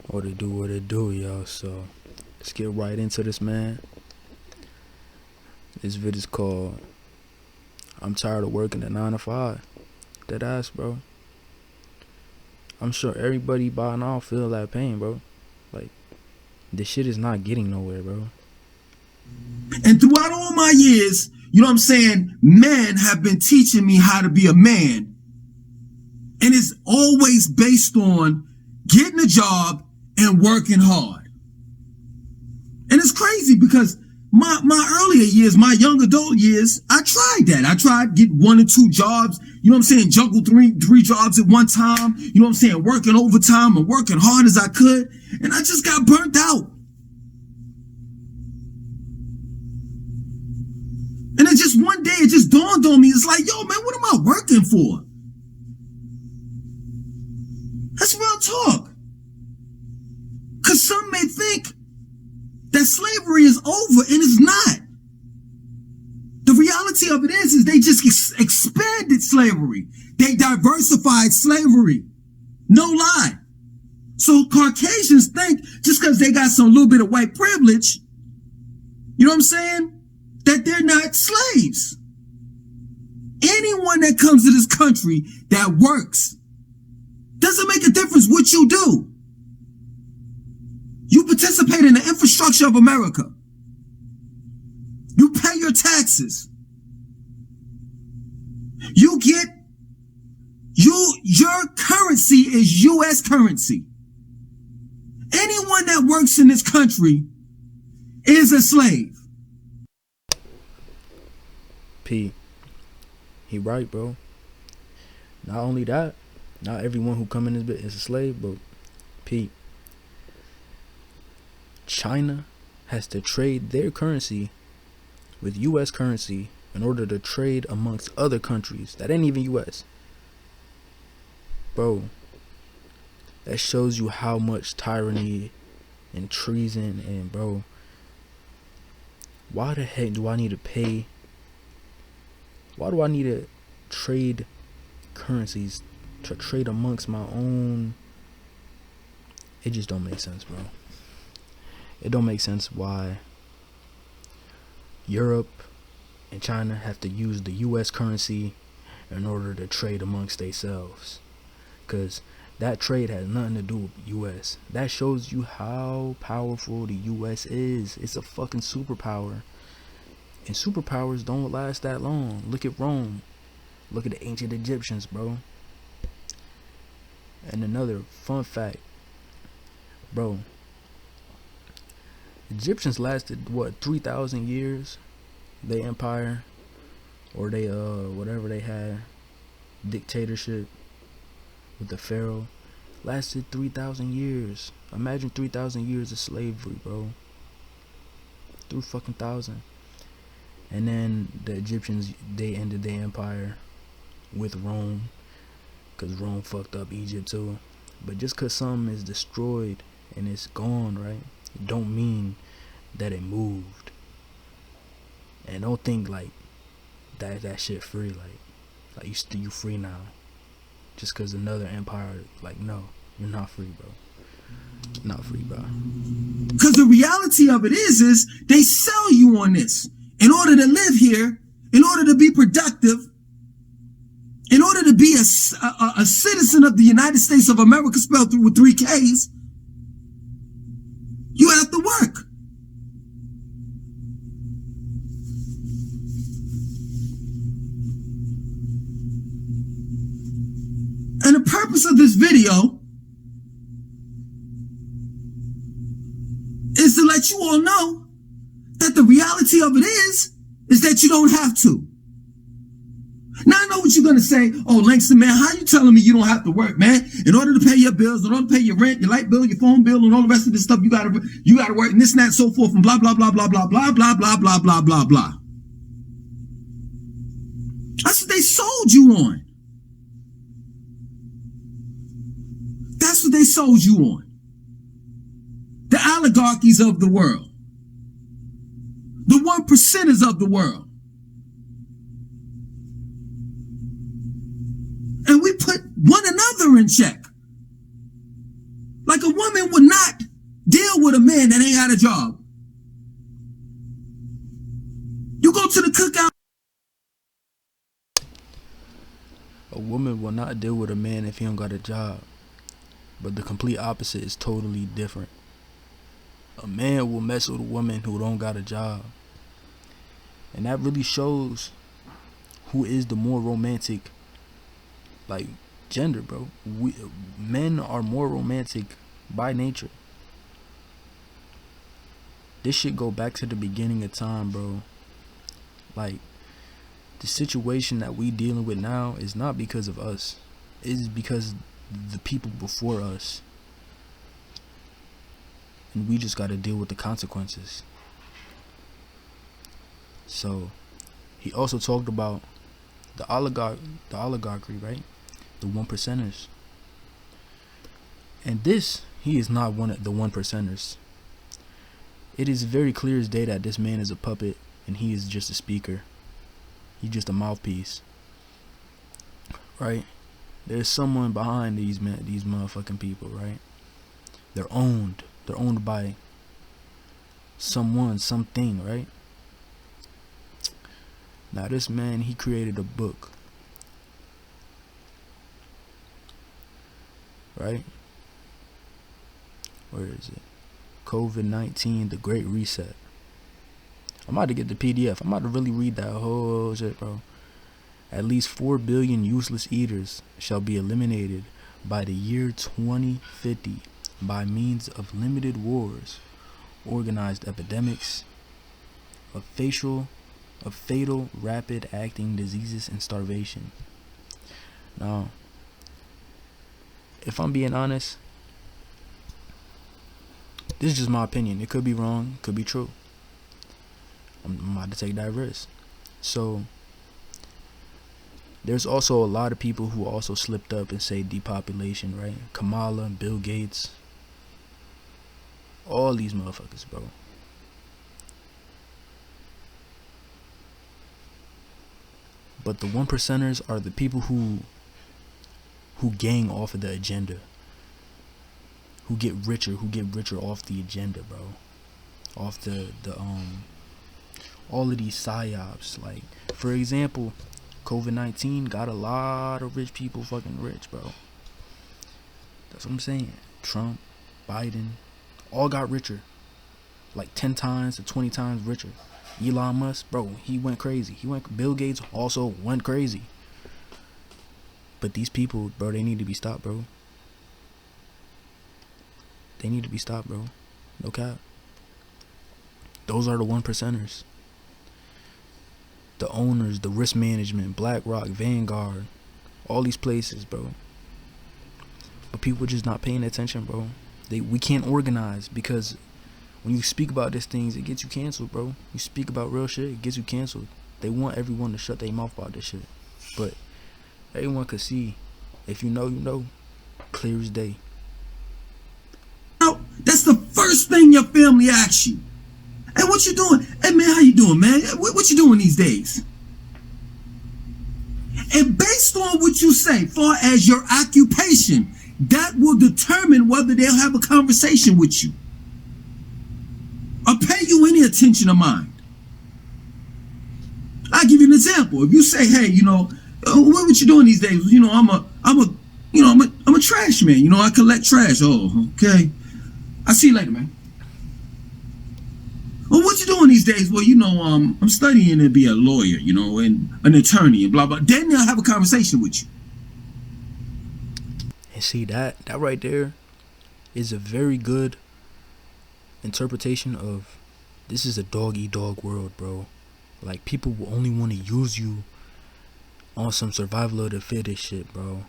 What it do, yo. So let's get right into this, man. This vid's called I'm Tired of Working a 9 to 5. Dead ass, bro. I'm sure everybody by now feel that pain, bro. Like, this shit is not getting nowhere, bro. And throughout all my years, you know what I'm saying, men have been teaching me how to be a man. And it's always based on getting a job and working hard. And it's crazy because my earlier years, my young adult years, I tried that. I tried get 1 or 2 jobs, you know what I'm saying, juggle three jobs at one time, you know what I'm saying, working overtime and working hard as I could. And I just got burnt out. And then just one day, it just dawned on me. It's like, yo, man, what am I working for? That's real talk. Because some may think that slavery is over, and it's not. The reality of it is they just expanded slavery. They diversified slavery. No lie. So Caucasians think just because they got some little bit of white privilege, you know what I'm saying, that they're not slaves. Anyone that comes to this country that works, doesn't make a difference what you do. You participate in the infrastructure of America. You pay your taxes. You get, your currency is U.S. currency. Anyone that works in this country is a slave. P. He right, bro. Not only that, not everyone who come in this bit is a slave, but P. China has to trade their currency with U.S. currency in order to trade amongst other countries that ain't even U.S. Bro, that shows you how much tyranny and treason and, bro, why the heck do I need to pay? Why do I need to trade currencies to trade amongst my own? It just don't make sense, bro. It don't make sense why Europe and China have to use the U.S. currency in order to trade amongst themselves. Because that trade has nothing to do with U.S. That shows you how powerful the U.S. is. It's a fucking superpower. And superpowers don't last that long. Look at Rome. Look at the ancient Egyptians, bro. And another fun fact, bro. Egyptians lasted, what, 3,000 years? They empire. Or they, whatever they had. Dictatorship. With the pharaoh. Lasted 3,000 years. Imagine 3,000 years of slavery, bro. 3 fucking thousand. And then the Egyptians, they ended their empire with Rome, because Rome fucked up Egypt too. But just because something is destroyed and it's gone, right, it don't mean that it moved. And don't think like that shit free, like you free now just because another empire, like, no, you're not free, bro. Not free, bro. Because the reality of it is they sell you on this. In order to live here, in order to be productive, in order to be a citizen of the United States of America, spelled through with 3 Ks, you have to work. And the purpose of this video is to let you all know that the reality of it is that you don't have to. Now I know what you're gonna say. Oh, Langston, man, how you telling me you don't have to work, man? In order to pay your bills, in order to pay your rent, your light bill, your phone bill, and all the rest of this stuff, you gotta work, and this and that, and so forth, and blah blah blah blah blah blah blah blah blah blah blah blah. That's what they sold you on. That's what they sold you on. The oligarchies of the world. The 1%ers of the world. And we put one another in check. Like a woman would not deal with a man that ain't got a job. You go to the cookout. A woman will not deal with a man if he don't got a job. But the complete opposite is totally different. A man will mess with a woman who don't got a job. And that really shows who is the more romantic, like, gender, bro. Men are more romantic by nature. This shit go back to the beginning of time, bro. Like, the situation that we dealing with now is not because of us. It is because the people before us. And we just gotta deal with the consequences. So, he also talked about the oligarchy, right? The 1%ers. And this, he is not one of the 1%ers. It is very clear as day that this man is a puppet and he is just a speaker. He's just a mouthpiece. Right? There's someone behind these motherfucking people, right? They're owned. They're owned by someone, something, right? Now this man, he created a book. Right? Where is it? COVID-19, The Great Reset. I'm about to get the PDF. I'm about to really read that whole shit, bro. At least 4 billion useless eaters shall be eliminated by the year 2050 by means of limited wars, organized epidemics, of fatal rapid acting diseases, and starvation. Now, if I'm being honest, this is just my opinion. It could be wrong, could be true. I'm about to take that risk. So, there's also a lot of people who also slipped up and say depopulation, right? Kamala, Bill Gates, all these motherfuckers, bro. But the 1%ers are the people who gang off of the agenda, who get richer off the agenda, bro, off the all of these psyops. Like, for example, COVID-19 got a lot of rich people fucking rich, bro. That's what I'm saying. Trump, Biden, all got richer, like 10 times to 20 times richer. Elon Musk, bro, he went crazy. Bill Gates also went crazy. But these people, bro, they need to be stopped, bro. They need to be stopped, bro. No cap. Those are the 1%ers. The owners, the risk management, BlackRock, Vanguard, all these places, bro. But people just not paying attention, bro. We can't organize because when you speak about these things, it gets you canceled, bro. You speak about real shit, it gets you canceled. They want everyone to shut their mouth about this shit. But everyone could see. If you know, you know. Clear as day. That's the first thing your family asks you. Hey, what you doing? Hey, man, how you doing, man? What you doing these days? And based on what you say, far as your occupation, that will determine whether they'll have a conversation with you or pay you any attention of mine. I'll give you an example. If you say, hey, you know, what you doing these days? You know, I'm a trash man. You know, I collect trash. Oh, okay. I'll see you later, man. Well, what you doing these days? Well, you know, I'm studying to be a lawyer, you know, and an attorney and blah, blah. Then they'll have a conversation with you. And see, that right there is a very good interpretation of this is a dog-eat-dog world, bro. Like, people will only want to use you on some survival of the fittest shit, bro.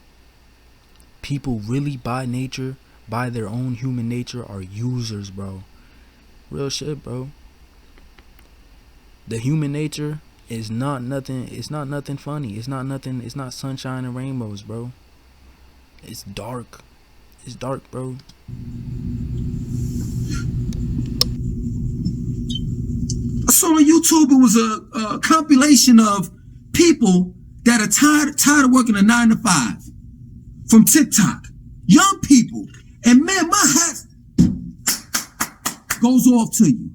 People really, by nature, by their own human nature, are users, bro. Real shit, bro. The human nature is not nothing. It's not nothing funny. It's not nothing. It's not sunshine and rainbows, bro. It's dark. It's dark, bro. I saw on YouTube it was a compilation of people that are tired of working a 9 to 5 from TikTok. Young people. And man, my hat goes off to you.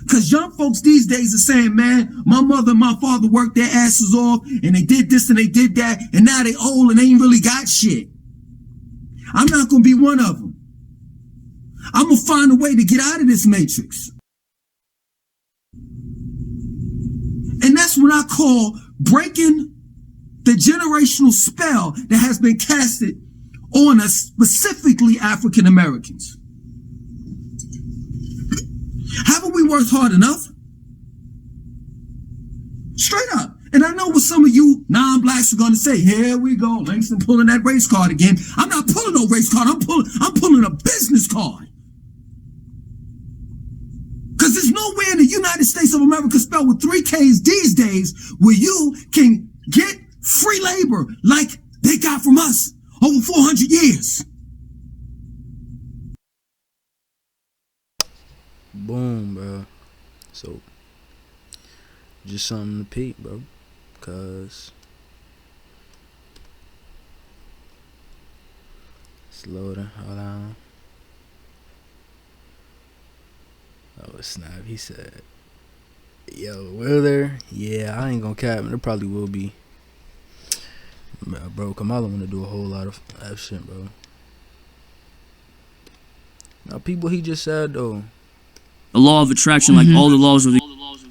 Because young folks these days are saying, man, my mother and my father worked their asses off and they did this and they did that and now they old and they ain't really got shit. I'm not going to be one of them. I'm going to find a way to get out of this matrix. And that's what I call breaking the generational spell that has been casted on us, specifically African Americans. Haven't we worked hard enough? Straight up. And I know what some of you non-blacks are going to say. Here we go, Langston pulling that race card again. I'm not pulling no race card. I'm pulling a business card. Because there's nowhere in the United States of America spelled with 3 Ks these days where you can get free labor like they got from us over 400 years. Boom, bro. So, just something to peep, bro. Cause it's loading. Hold on. Oh snap! He said, "Yo, will there? Yeah, I ain't gonna cap. There probably will be, bro. Kamala wanna do a whole lot of that shit, bro. Now, people, he just said though." The law of attraction, like all the laws of the...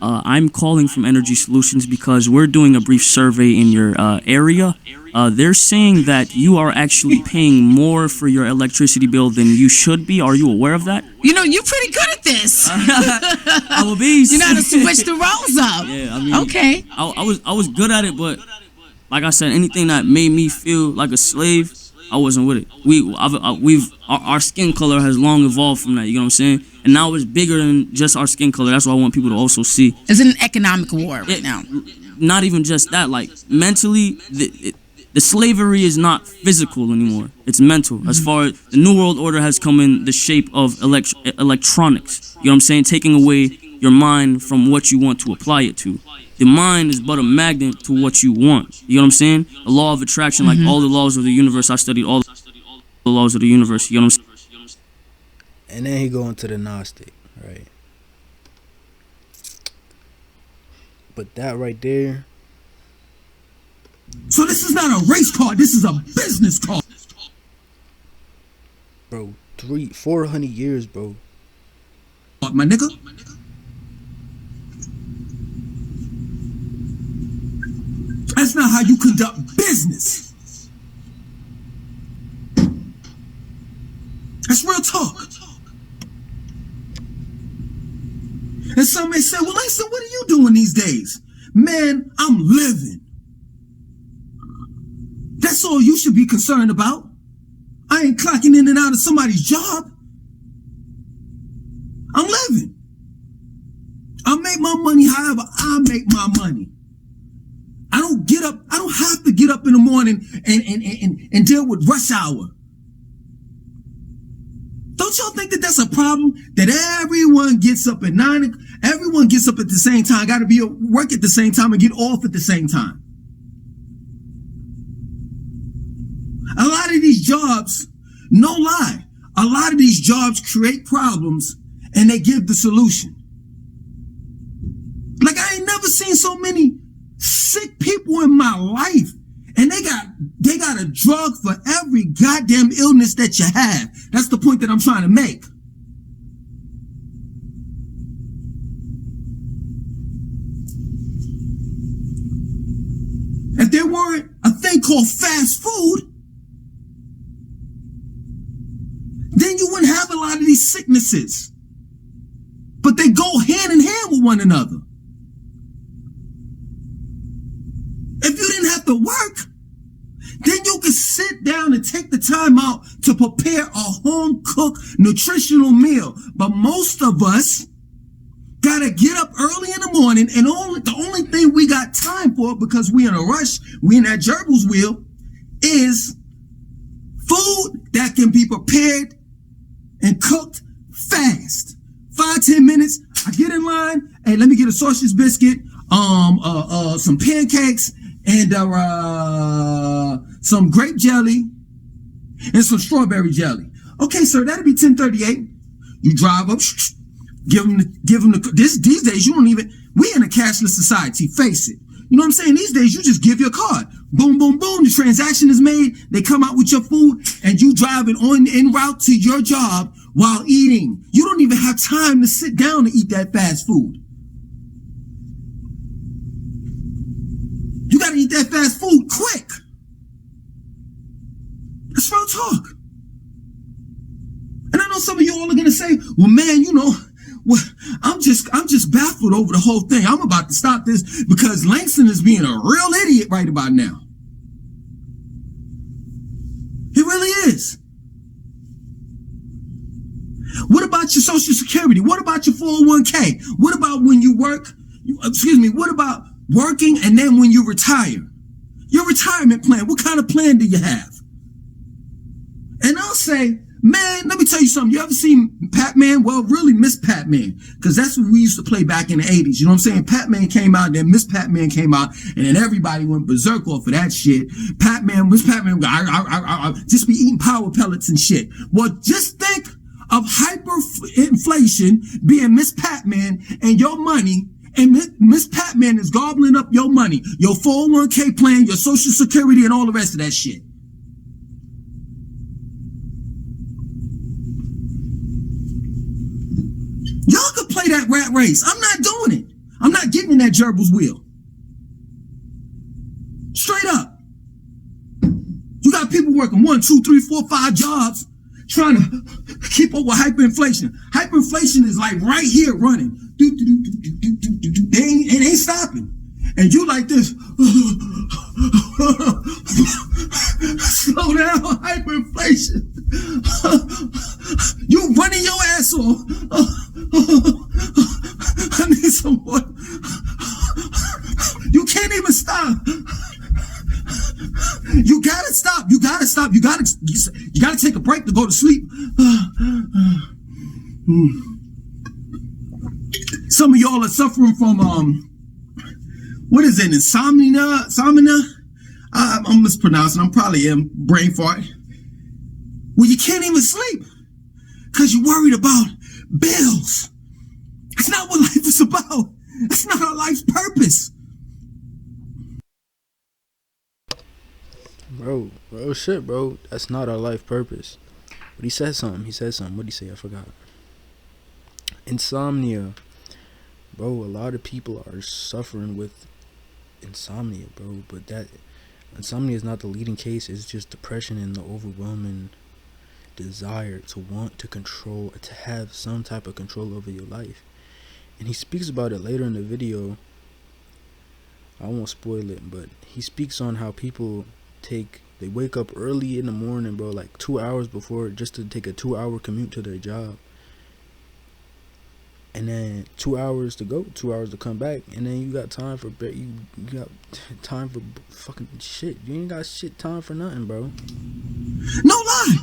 I'm calling from Energy Solutions because we're doing a brief survey in your area. They're saying that you are actually paying more for your electricity bill than you should be. Are you aware of that? You know, you're pretty good at this. I'm a beast. You know how to switch the roles up. Yeah, I mean... Okay. I was good at it, but like I said, anything that made me feel like a slave, I wasn't with it. Our skin color has long evolved from that, you know what I'm saying? And now it's bigger than just our skin color. That's what I want people to also see. It's an economic war right now. Not even just that. Like, mentally, the slavery is not physical anymore. It's mental. As far as the New World Order has come in the shape of electronics. You know what I'm saying? Taking away your mind from what you want to apply it to. The mind is but a magnet to what you want. You know what I'm saying? The law of attraction, like all the laws of the universe. I studied all the laws of the universe. You know what I'm saying? And then he go into the Gnostic, right? But that right there. So this is not a race card. This is a business card. Bro, 400 years, bro. My nigga. That's not how you conduct business. That's real talk. And some may say, well, Langston, what are you doing these days? Man, I'm living. That's all you should be concerned about. I ain't clocking in and out of somebody's job. I'm living. I make my money however I make my money. I don't have to get up in the morning and deal with rush hour. Don't y'all think that that's a problem? That everyone gets up at 9, everyone gets up at the same time, got to be at work at the same time and get off at the same time. A lot of these jobs, no lie, a lot of these jobs create problems and they give the solution. Like, I ain't never seen so many sick people in my life. And they got a drug for every goddamn illness that you have. That's the point that I'm trying to make. If there weren't a thing called fast food, then you wouldn't have a lot of these sicknesses. But they go hand in hand with one another. If you didn't have to work, then you could sit down and take the time out to prepare a home-cooked nutritional meal. But most of us gotta get up early in the morning, and the only thing we got time for, because we in a rush, we in that gerbil's wheel, is food that can be prepared and cooked fast. 5-10 minutes, I get in line, hey, let me get a sausage biscuit, some pancakes, and some grape jelly and some strawberry jelly. Okay, sir, that'll be 1038. You drive up, give them these days you don't even, we in a cashless society, face it. You know what I'm saying? These days you just give your card. Boom, boom, boom, the transaction is made, they come out with your food, and you driving en route to your job while eating. You don't even have time to sit down to eat that fast food. You gotta eat that fast food quick. That's real talk. And I know some of you all are gonna say, well, man, you know, well, I'm just baffled over the whole thing. I'm about to stop this because Langston is being a real idiot right about now. He really is. What about your Social Security? What about your 401k? What about when you work? What about working and then when you retire? Your retirement plan, what kind of plan do you have? And I'll say, man, let me tell you something. You ever seen Pac-Man? Well, really Miss Pac-Man, because that's what we used to play back in the 80s. You know what I'm saying? Pac-Man came out, then Miss Pac-Man came out, and then everybody went berserk off of that shit. Miss Pac-Man, just be eating power pellets and shit. Well, just think of hyperinflation being Miss Pac-Man and your money, and Miss Pac-Man is gobbling up your money, your 401k plan, your Social Security, and all the rest of that shit. Y'all could play that rat race. I'm not doing it. I'm not getting in that gerbil's wheel. Straight up. You got people working 1, 2, 3, 4, 5 jobs trying to keep up with hyperinflation. Hyperinflation is like right here running. It ain't stopping. And you like this. Slow down, hyperinflation. You running your ass off. I need some more. You can't even stop. You gotta stop. You gotta stop. You gotta take a break to go to sleep. Some of y'all are suffering from what is it? Insomnia? I'm mispronouncing. I'm probably brain fart. Well, you can't even sleep because you're worried about bills. That's not what life is about. That's not our life's purpose. Bro, shit, bro. That's not our life purpose. But he said something. What did he say? I forgot. Insomnia. Bro, a lot of people are suffering with insomnia, bro. But that insomnia is not the leading case. It's just depression and the overwhelming desire to want to control, to have some type of control over your life. And he speaks about it later in the video. I won't spoil it, but he speaks on how people they wake up early in the morning, bro, like 2 hours before, just to take a 2-hour commute to their job. And then 2 hours to go, 2 hours to come back, and then you got time for you got time for fucking shit. You ain't got time for nothing, bro. No lie.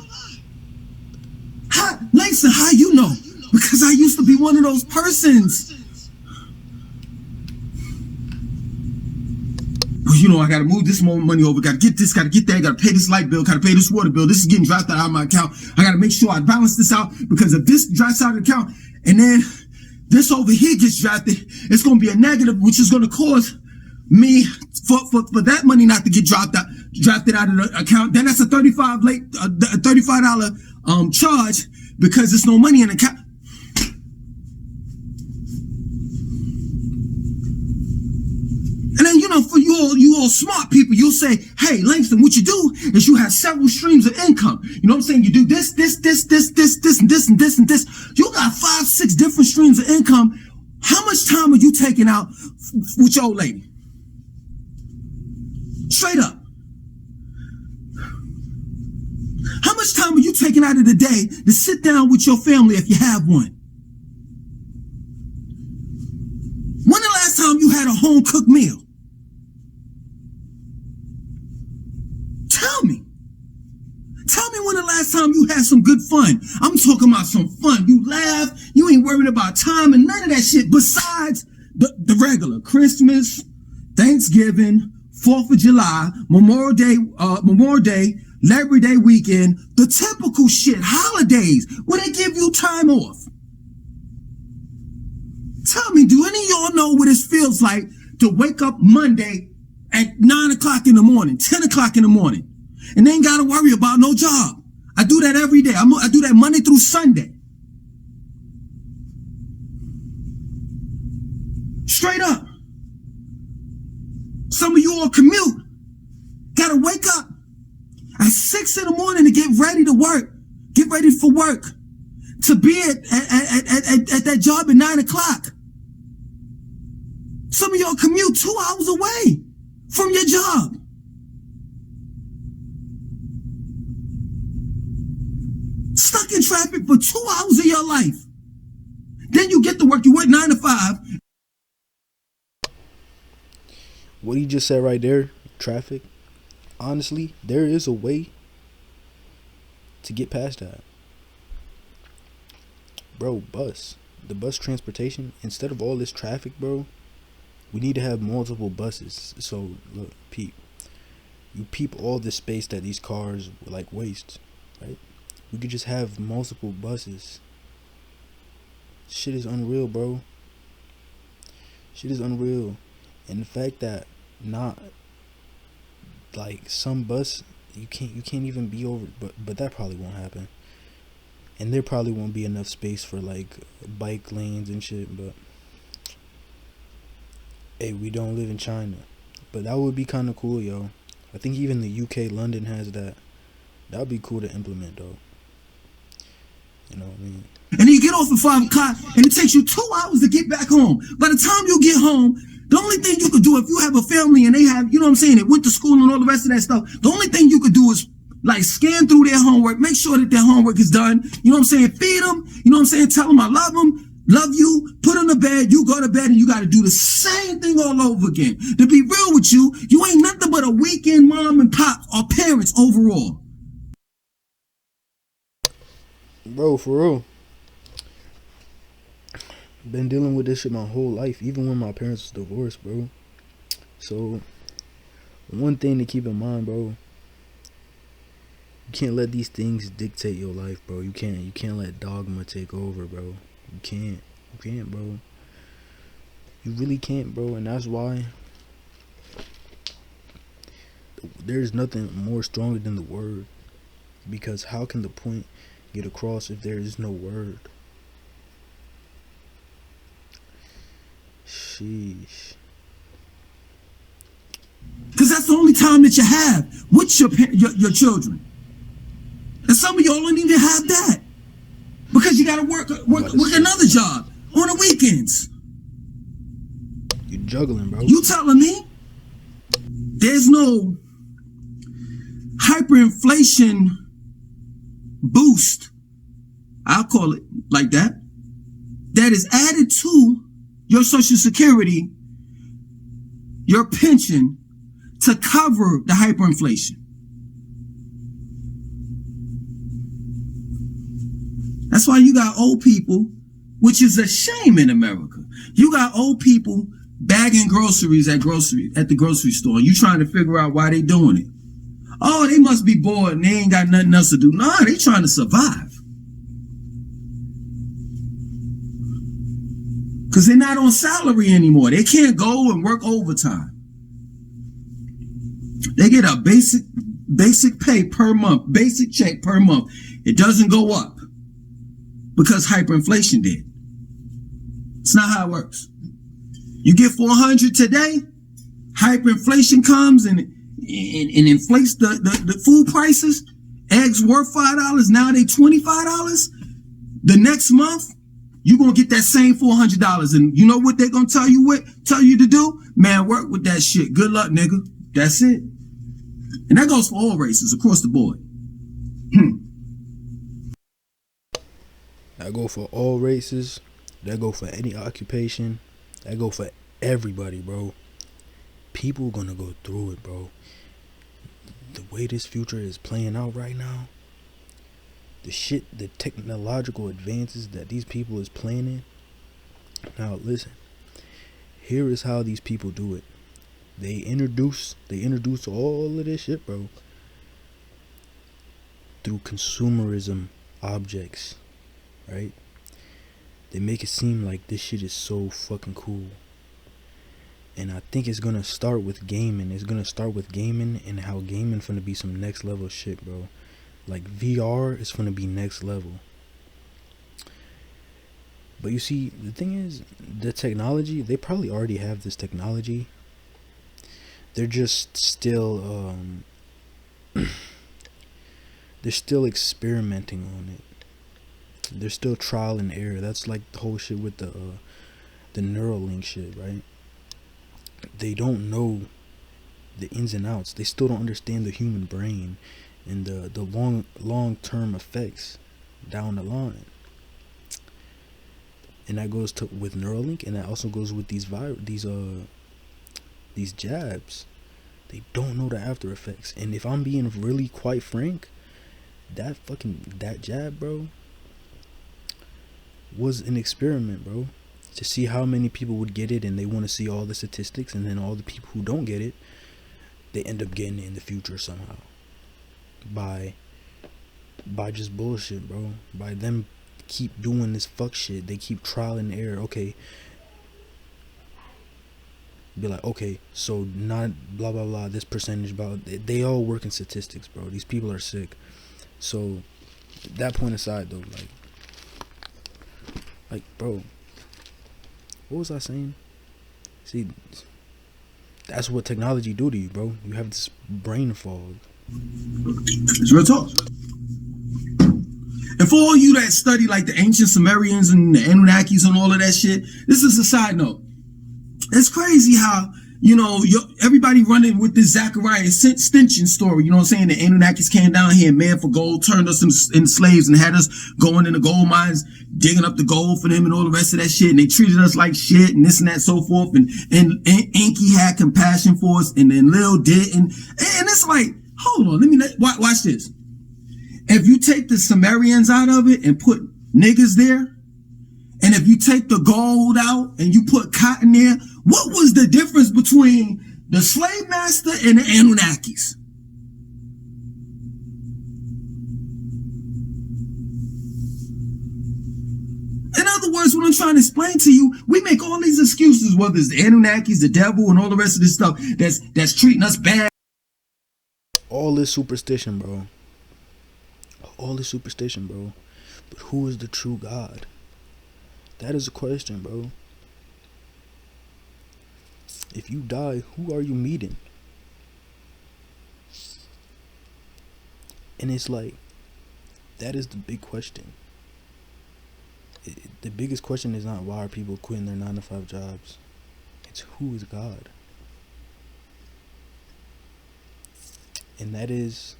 Langston, how you know? Because I used to be one of those persons. You know, I gotta move this more money over, gotta get this, gotta get that, gotta pay this light bill, gotta pay this water bill, this is getting dropped out of my account. I gotta make sure I balance this out, because if this drops out of the account and then this over here gets drafted, it's gonna be a negative, which is gonna cause me for that money not to get drafted out of the account. Then that's a $35 charge because there's no money in the account. And then, you know, for you all smart people, you'll say, hey, Langston, what you do is you have several streams of income. You know what I'm saying? You do this, and this, and this. You got 5, 6 different streams of income. How much time are you taking out with your old lady? Straight up. How much time are you taking out of the day to sit down with your family if you have one? When the last time you had a home cooked meal? Tell me. Tell me when the last time you had some good fun. I'm talking about some fun. You laugh. You ain't worried about time and none of that shit besides the regular Christmas, Thanksgiving, 4th of July, Memorial Day, Labor Day weekend, the typical shit, holidays, where they give you time off. Tell me, do any of y'all know what it feels like to wake up Monday at 9 o'clock in the morning, 10 o'clock in the morning, and they ain't got to worry about no job? I do that every day. I do that Monday through Sunday. Straight up. Some of you all commute. Gotta wake up at 6 in the morning to get ready to work. Get ready for work. To be at that job at 9 o'clock. Some of y'all commute 2 hours away from your job. Stuck in traffic for 2 hours of your life. Then you get to work, you work 9 to 5. What he just said right there, traffic, honestly, there is a way to get past that. Bro, the bus transportation, instead of all this traffic, bro, we need to have multiple buses. So, look, you peep all the space that these cars, like, waste, right? We could just have multiple buses. Shit is unreal, bro. Shit is unreal. And the fact that not like some bus you can't even be over, but that probably won't happen. And there probably won't be enough space for like bike lanes and shit, but hey, we don't live in China. But that would be kind of cool, yo. I think even the UK, London has that. That would be cool to implement, though. You know what I mean? And then you get off at 5 o'clock, and it takes you 2 hours to get back home. By the time you get home, the only thing you could do, if you have a family and they have, you know what I'm saying, they went to school and all the rest of that stuff, the only thing you could do is like scan through their homework, make sure that their homework is done. You know what I'm saying? Feed them. You know what I'm saying? Tell them I love them, love you, put them to bed, you go to bed, and you got to do the same thing all over again. To be real with you, you ain't nothing but a weekend mom and pop or parents overall. Bro, for real. Been dealing with this shit my whole life, even when my parents was divorced, bro. So, one thing to keep in mind, bro. You can't let these things dictate your life, bro. You can't let dogma take over, bro. You can't, bro. You really can't, bro. And that's why there's nothing more stronger than the word. Because how can the point get across if there is no word? Sheesh. Because that's the only time that you have with your children. And some of y'all don't even have that. Because you got to work another job on the weekends. You juggling, bro. You telling me there's no hyperinflation boost, I'll call it like that, that is added to your Social Security, your pension, to cover the hyperinflation. That's why you got old people, which is a shame in America. You got old people bagging groceries at the grocery store. You trying to figure out why they doing it. Oh, they must be bored and they ain't got nothing else to do. Nah, they trying to survive. Because they're not on salary anymore. They can't go and work overtime. They get a basic pay per month, basic check per month. It doesn't go up because hyperinflation did. It's not how it works. You get 400 today, hyperinflation comes and inflates the food prices. Eggs worth $5, now they $25. The next month, you're going to get that same $400. And you know what they're going to tell you to do? Man, work with that shit. Good luck, nigga. That's it. And that goes for all races across the board. That go for all races. That go for any occupation. That go for everybody, bro. People gonna go through it, bro. The way this future is playing out right now, the technological advances that these people is planning. Now listen, here is how these people do it. They introduce all of this shit, bro. through consumerism objects, right? They make it seem like this shit is so fucking cool. And I think it's gonna start with gaming. It's gonna start with gaming, and how gaming finna be some next level shit, bro. Like VR is finna be next level. But you see, the thing is, the technology, they probably already have this technology. They're just still they're still experimenting on it. They're still trial and error. That's like the whole shit with the Neuralink shit, right? They don't know the ins and outs. They still don't understand the human brain and the long term effects down the line. And that goes to with Neuralink, and that also goes with these jabs. They don't know the after effects. And if I'm being really quite frank, that jab, bro, was an experiment, bro, to see how many people would get it, and they want to see all the statistics, and then all the people who don't get it, they end up getting it in the future somehow by just bullshit, bro. By them keep doing this fuck shit, they keep trial and error. Okay, be like, okay, so not blah blah blah, this percentage, blah. They all work in statistics, bro. These people are sick. So that point aside, though, like bro, what was I saying? See, that's what technology do to you, bro. You have this brain fog. It's real talk. And for all you that study like the ancient Sumerians and the Anunnakis and all of that shit, this is a side note. It's crazy how, you know, everybody running with this Zachariah Sitchin story. You know what I'm saying? The Anunnakis came down here, man for gold, turned us into slaves and had us going in the gold mines, digging up the gold for them and all the rest of that shit. And they treated us like shit and this and that, so forth. And Enki had compassion for us, and then Lil didn't. And it's like, hold on, watch this. If you take the Sumerians out of it and put niggas there, and if you take the gold out and you put cotton there, what was the difference between the slave master and the Anunnakis? In other words, what I'm trying to explain to you, we make all these excuses, whether it's the Anunnakis, the devil, and all the rest of this stuff that's treating us bad. All this superstition, bro. All this superstition, bro. But who is the true God? That is a question, bro. If you die, who are you meeting? And it's like, that is the big question. The biggest question is not why are people quitting their 9-to-5 jobs. It's who is God? And that is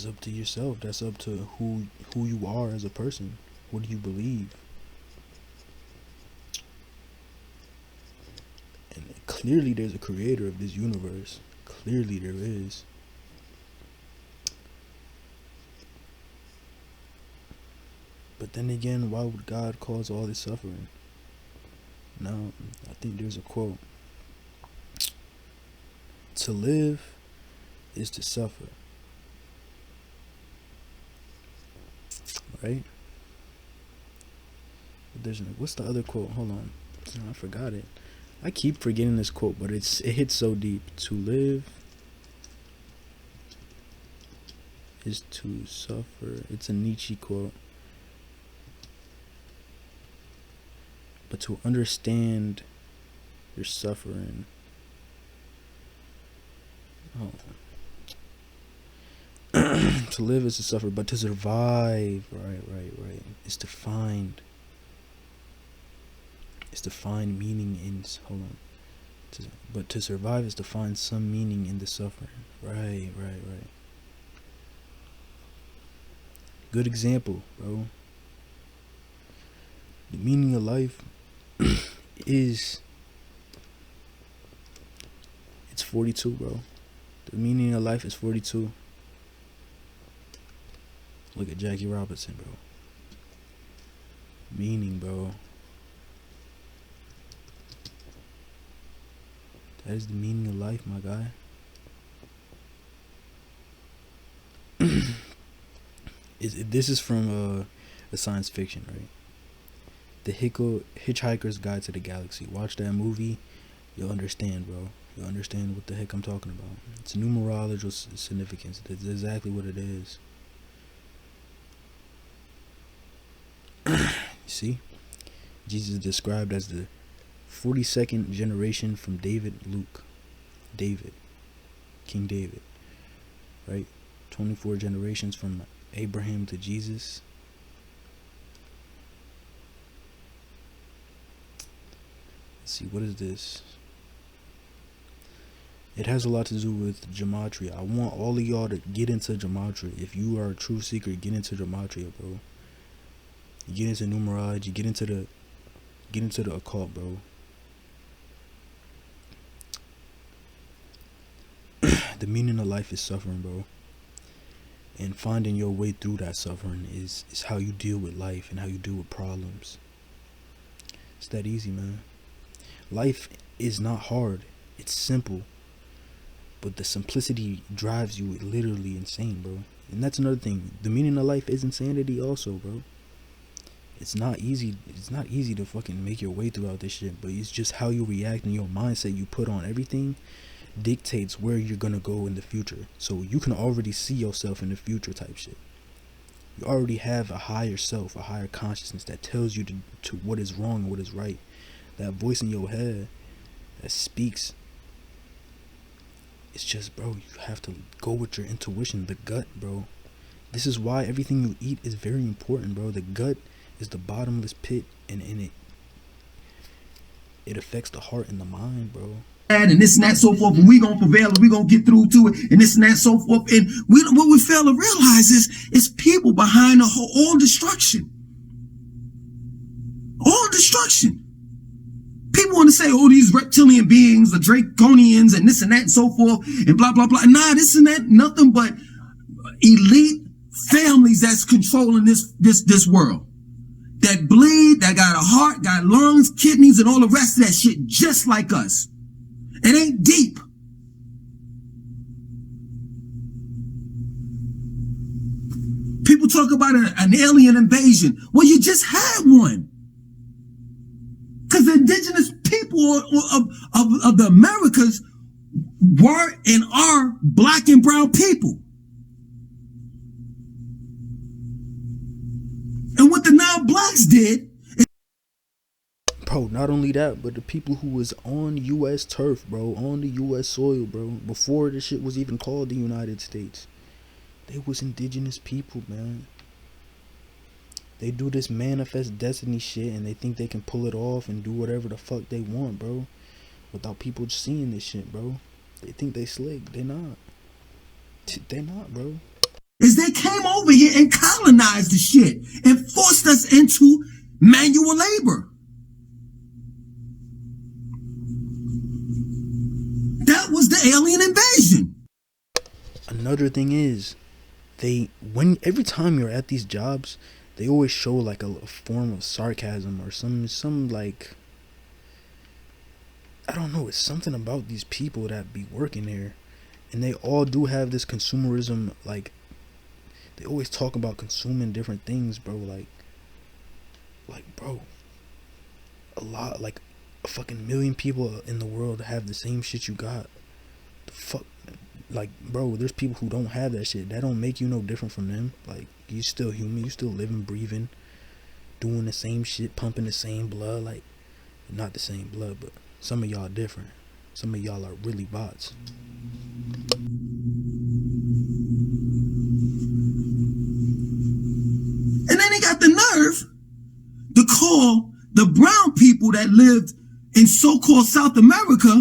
up to yourself. That's up to who you are as a person. What do you believe? And clearly there's a creator of this universe. Clearly there is. But then again, why would God cause all this suffering? Now, I think there's a quote. To live is to suffer. Right? But there's what's the other quote? Hold on. I forgot it. I keep forgetting this quote, but it hits so deep. To live is to suffer. It's a Nietzsche quote. But to understand your suffering. Oh. To live is to suffer, but to survive, right, is to find meaning in, hold on, but to survive is to find some meaning in the suffering, right. Good example, bro. The meaning of life is, it's 42, bro. The meaning of life is 42. Look at Jackie Robinson, bro. Meaning, bro. That is the meaning of life, my guy. This is from a science fiction, right? The Hitchhiker's Guide to the Galaxy. Watch that movie, you'll understand, bro. You'll understand what the heck I'm talking about. It's numerological significance. That's exactly what it is. See? Jesus is described as the 42nd generation from David, King David, right? 24 generations from Abraham to Jesus. Let's see, what is this? It has a lot to do with gematria. I want all of y'all to get into gematria. If you are a true seeker, get into gematria, bro. You get into numerology, get into the occult, bro. The meaning of life is suffering, bro. And finding your way through that suffering is how you deal with life and how you deal with problems. It's that easy, man. Life is not hard. It's simple. But the simplicity drives you literally insane, bro. And that's another thing. The meaning of life is insanity also, bro. It's not easy. It's not easy to fucking make your way throughout this shit. But it's just how you react and your mindset you put on everything dictates where you're gonna go in the future. So you can already see yourself in the future type shit. You already have a higher self, a higher consciousness that tells you to what is wrong and what is right. That voice in your head that speaks. It's just, bro, you have to go with your intuition, the gut, bro. This is why everything you eat is very important, bro. The gut is the bottomless pit, and in it affects the heart and the mind, bro. And this and that, so forth, and we gonna prevail, and we gonna get through to it, and this and that, so forth. And what we fail to realize is people behind all destruction. All destruction. People want to say, oh, these reptilian beings, the Draconians, and this and that, and so forth, and blah, blah, blah. Nah, this and that, nothing but elite families that's controlling this world. That bleed, that got a heart, got lungs, kidneys, and all the rest of that shit, just like us. It ain't deep. People talk about an alien invasion. Well, you just had one. Because the indigenous people of the Americas were and are black and brown people. And what the non-blacks did, bro, not only that, but the people who was on U.S. turf, bro, on the U.S. soil, bro, before this shit was even called the United States, they was indigenous people, man. They do this manifest destiny shit and they think they can pull it off and do whatever the fuck they want, bro, without people seeing this shit, bro. They think they slick. They not. They not, bro. is they came over here and colonized the shit and forced us into manual labor. That was the alien invasion. Another thing is, every time you're at these jobs, they always show like a form of sarcasm or some like, I don't know, it's something about these people that be working there, and they all do have this consumerism, like they always talk about consuming different things, bro, like bro, a fucking million people in the world have the same shit you got. The fuck, like, bro, there's people who don't have that shit. That don't make you no different from them. Like, you still human, you still living, breathing, doing the same shit, pumping the same blood. Like, not the same blood, but some of y'all different. Some of y'all are really bots. And then they got the nerve to call the brown people that lived in so-called South America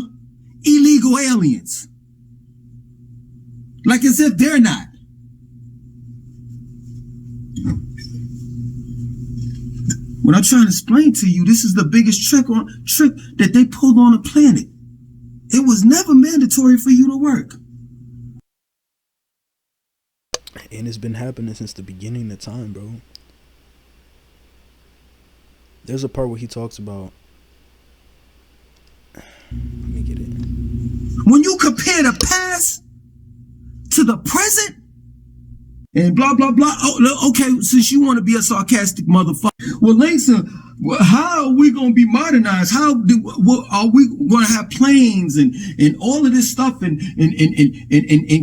illegal aliens. Like as if they're not. What I'm trying to explain to you, this is the biggest trick that they pulled on the planet. It was never mandatory for you to work. And it's been happening since the beginning of time, bro. There's a part where he talks about, let me get it. When you compare the past to the present, and blah blah blah. Oh, okay, since you want to be a sarcastic motherfucker, well, Langston, how are we gonna be modernized? What, are we gonna have planes and all of this stuff and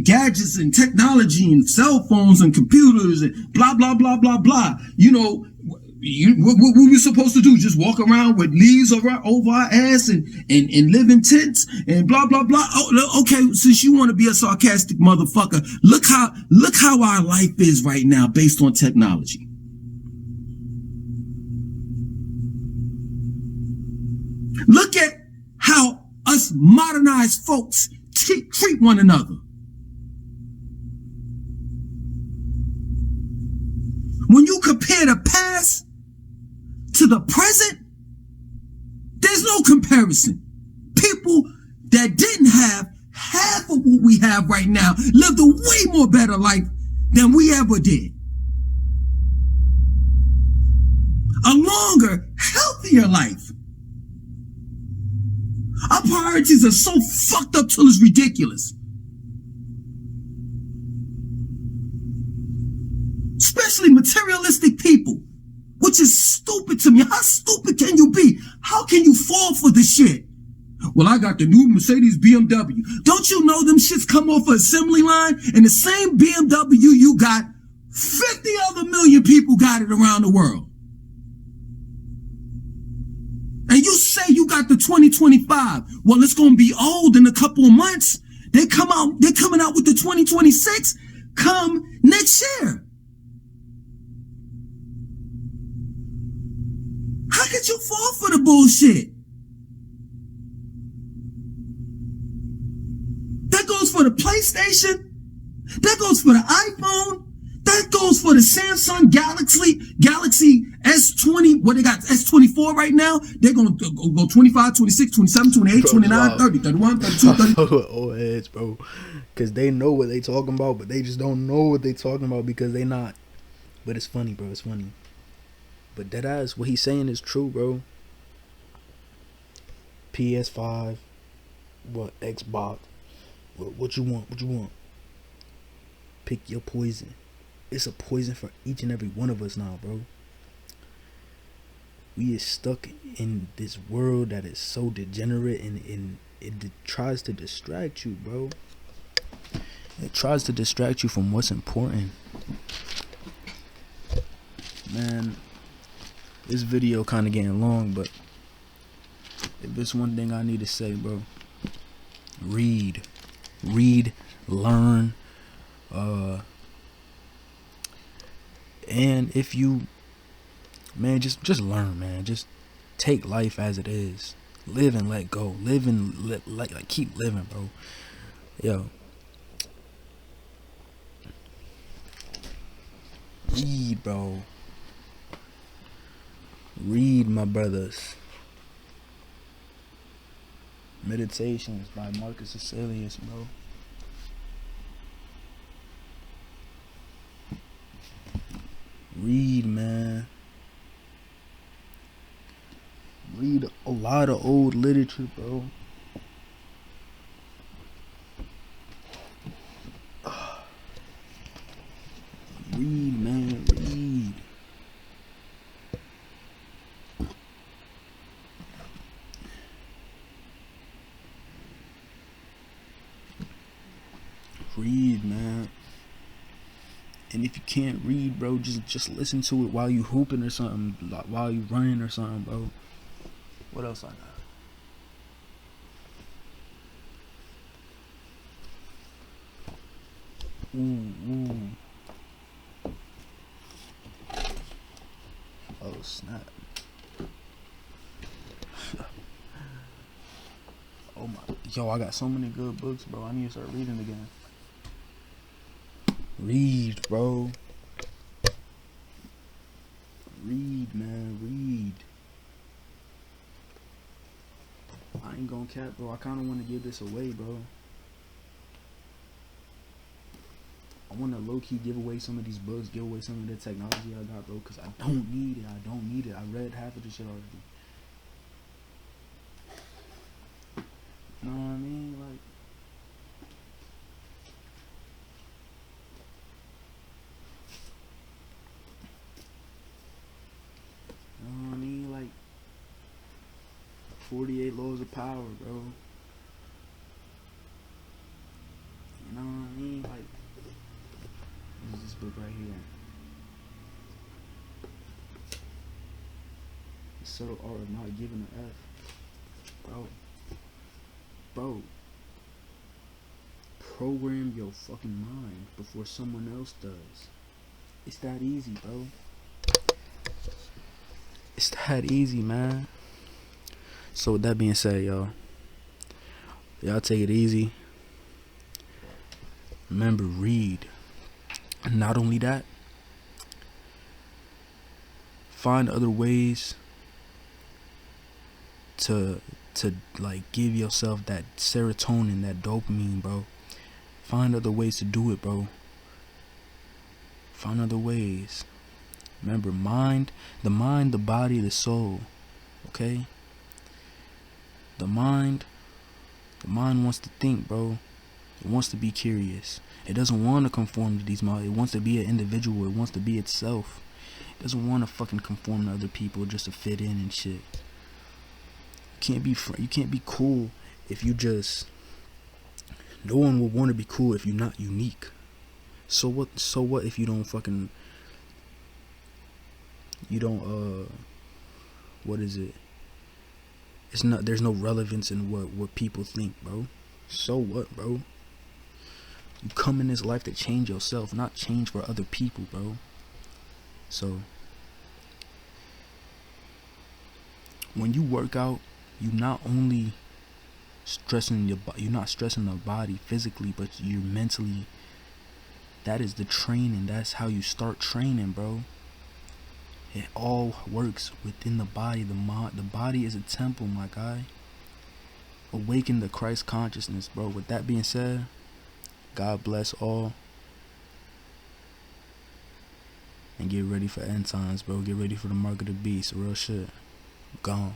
gadgets and technology and cell phones and computers and blah blah blah blah blah? You know. What were we supposed to do? Just walk around with leaves over our ass and live in tents and blah blah blah. Oh, okay, since you want to be a sarcastic motherfucker, look how our life is right now based on technology. Look at how us modernized folks treat one another. When you compare the past to the present, there's no comparison. People that didn't have half of what we have right now lived a way more better life than we ever did. A longer, healthier life. Our priorities are so fucked up till it's ridiculous. Especially materialistic people, which is stupid to me. How stupid can you be? How can you fall for this shit? Well, I got the new Mercedes BMW. Don't you know them shits come off an assembly line? And the same BMW you got, 50 other million people got it around the world. And you say you got the 2025. Well, it's going to be old in a couple of months. They're coming out with the 2026 come next year. How could you fall for the bullshit? That goes for the PlayStation. That goes for the iPhone. That goes for the Samsung Galaxy S20. What they got? S24 right now. They're going to go 25, 26, 27, 28, 29, 30, 31, 32, 30. Old heads, bro. Because they know what they talking about, but they just don't know what they talking about because they not. But it's funny, bro. It's funny. But deadass, what he's saying is true, bro. PS5, what, Xbox, what you want, Pick your poison. It's a poison for each and every one of us now, bro. We is stuck in this world that is so degenerate and it tries to distract you, bro. It tries to distract you from what's important. Man, this video kind of getting long, but if there's one thing I need to say, bro, read, learn, and if you, man, just learn, man. Just take life as it is. Live and let go. Live and like keep living, bro. Yo, read, bro. Read, my brothers. Meditations by Marcus Aurelius, bro. Read, man. Read a lot of old literature, bro. Read, man. Read. Read, man. And if you can't read, bro, just listen to it while you hooping or something, while you running or something, bro. What else I got? Ooh. Oh, snap. Oh my, yo, I got so many good books, bro. I need to start reading again. Read, bro. Read, man. Read. I ain't gonna cap, bro. I kind of want to give this away, bro. I want to low-key give away some of these books, give away some of the technology I got, bro, because I don't need it. I read half of the shit already. You know what I mean? Like, 48 laws of power, bro. You know what I mean? Like, there's this book right here. The Subtle Art of Not Giving an F. Bro. Program your fucking mind before someone else does. It's that easy, bro. It's that easy, man. So with that being said, y'all take it easy. Remember, read. And not only that, find other ways to like give yourself that serotonin, that dopamine, bro. Find other ways to do it, bro. Find other ways. Remember, the mind, the body, the soul. Okay? The mind wants to think, bro. It wants to be curious. It doesn't want to conform to these models. It wants to be an individual. It wants to be itself. It doesn't want to fucking conform to other people just to fit in and shit. You can't be cool if you just. No one will want to be cool if you're not unique. So what if you don't fucking. You don't what is it? It's not. There's no relevance in what people think, bro. So what, bro? You come in this life to change yourself, not change for other people, bro. So when you work out, you not only stressing you're not stressing the body physically, but you're mentally. That is the training. That's how you start training, bro. It all works within the body. The body is a temple, my guy. Awaken the Christ consciousness, bro. With that being said, God bless all. And get ready for end times, bro. Get ready for the mark of the beast. Real shit. Gone.